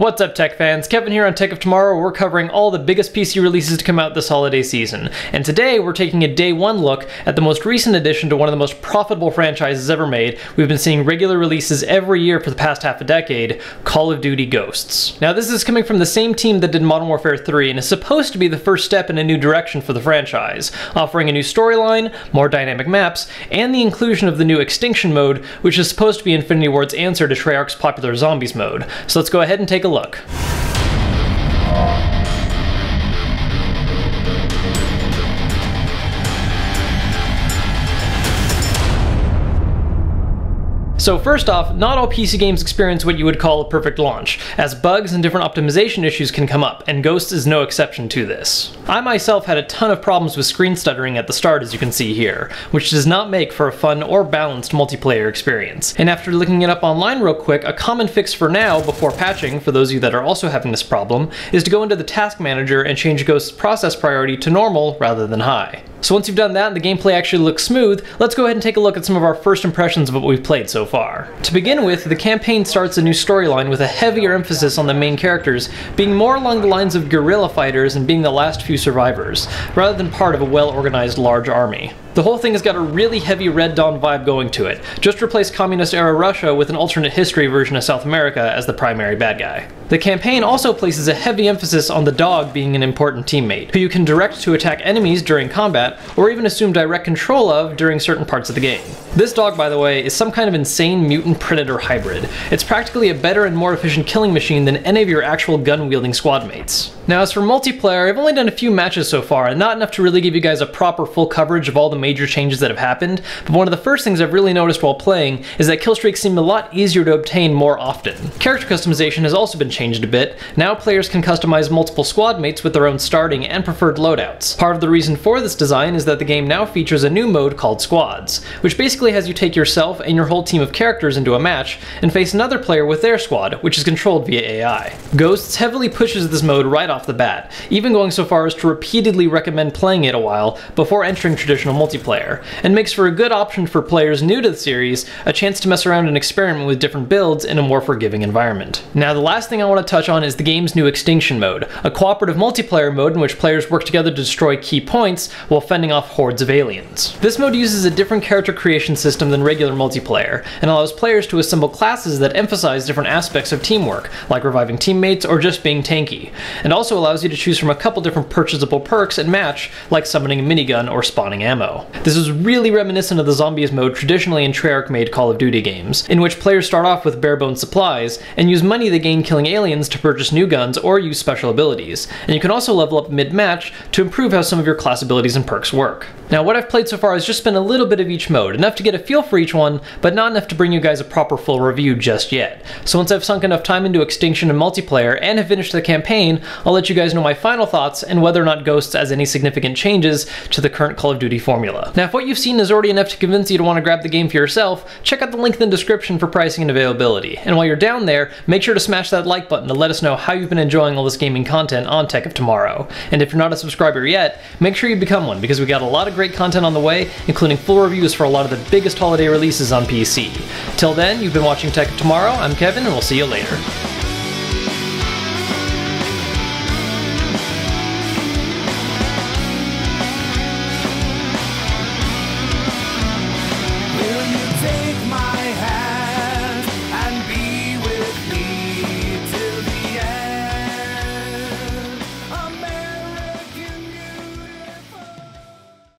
What's up, tech fans? Kevin here on Tech of Tomorrow. We're covering all the biggest PC releases to come out this holiday season. And today we're taking a day one look at the most recent addition to one of the most profitable franchises ever made. We've been seeing regular releases every year for the past half a decade, Call of Duty Ghosts. Now this is coming from the same team that did Modern Warfare 3 and is supposed to be the first step in a new direction for the franchise, offering a new storyline, more dynamic maps, and the inclusion of the new Extinction Mode, which is supposed to be Infinity Ward's answer to Treyarch's popular Zombies mode. So let's go ahead and take a look. So first off, not all PC games experience what you would call a perfect launch, as bugs and different optimization issues can come up, and Ghosts is no exception to this. I myself had a ton of problems with screen stuttering at the start, as you can see here, which does not make for a fun or balanced multiplayer experience. And after looking it up online real quick, a common fix for now, before patching, for those of you that are also having this problem, is to go into the task manager and change Ghost's process priority to normal rather than high. So once you've done that and the gameplay actually looks smooth, let's go ahead and take a look at some of our first impressions of what we've played so far. To begin with, the campaign starts a new storyline with a heavier emphasis on the main characters being more along the lines of guerrilla fighters and being the last few survivors, rather than part of a well-organized large army. The whole thing has got a really heavy Red Dawn vibe going to it. Just replace communist-era Russia with an alternate history version of South America as the primary bad guy. The campaign also places a heavy emphasis on the dog being an important teammate, who you can direct to attack enemies during combat, or even assume direct control of during certain parts of the game. This dog, by the way, is some kind of insane mutant-predator hybrid. It's practically a better and more efficient killing machine than any of your actual gun-wielding squad mates. Now as for multiplayer, I've only done a few matches so far, and not enough to really give you guys a proper full coverage of all the major changes that have happened, but one of the first things I've really noticed while playing is that kill streaks seem a lot easier to obtain more often. Character customization has also been changed a bit. Now players can customize multiple squad mates with their own starting and preferred loadouts. Part of the reason for this design is that the game now features a new mode called Squads, which basically has you take yourself and your whole team of characters into a match and face another player with their squad, which is controlled via AI. Ghosts heavily pushes this mode right off the bat, even going so far as to repeatedly recommend playing it a while before entering traditional multiplayer, and makes for a good option for players new to the series, a chance to mess around and experiment with different builds in a more forgiving environment. Now the last thing I want to touch on is the game's new Extinction Mode, a cooperative multiplayer mode in which players work together to destroy key points while fending off hordes of aliens. This mode uses a different character creation system than regular multiplayer, and allows players to assemble classes that emphasize different aspects of teamwork, like reviving teammates or just being tanky, and also allows you to choose from a couple different purchasable perks and match, like summoning a minigun or spawning ammo. This is really reminiscent of the Zombies mode traditionally in Treyarch-made Call of Duty games, in which players start off with bare-bones supplies and use money they gain killing aliens to purchase new guns or use special abilities, and you can also level up mid-match to improve how some of your class abilities and perks work. Now what I've played so far has just been a little bit of each mode, enough to get a feel for each one, but not enough to bring you guys a proper full review just yet. So once I've sunk enough time into Extinction and multiplayer and have finished the campaign, I'll let you guys know my final thoughts and whether or not Ghosts has any significant changes to the current Call of Duty formula. Now if what you've seen is already enough to convince you to want to grab the game for yourself, check out the link in the description for pricing and availability. And while you're down there, make sure to smash that like button to let us know how you've been enjoying all this gaming content on Tech of Tomorrow. And if you're not a subscriber yet, make sure you become one, because we got a lot of great content on the way, including full reviews for a lot of the biggest holiday releases on PC. Till then, you've been watching Tech of Tomorrow, I'm Kevin, and we'll see you later.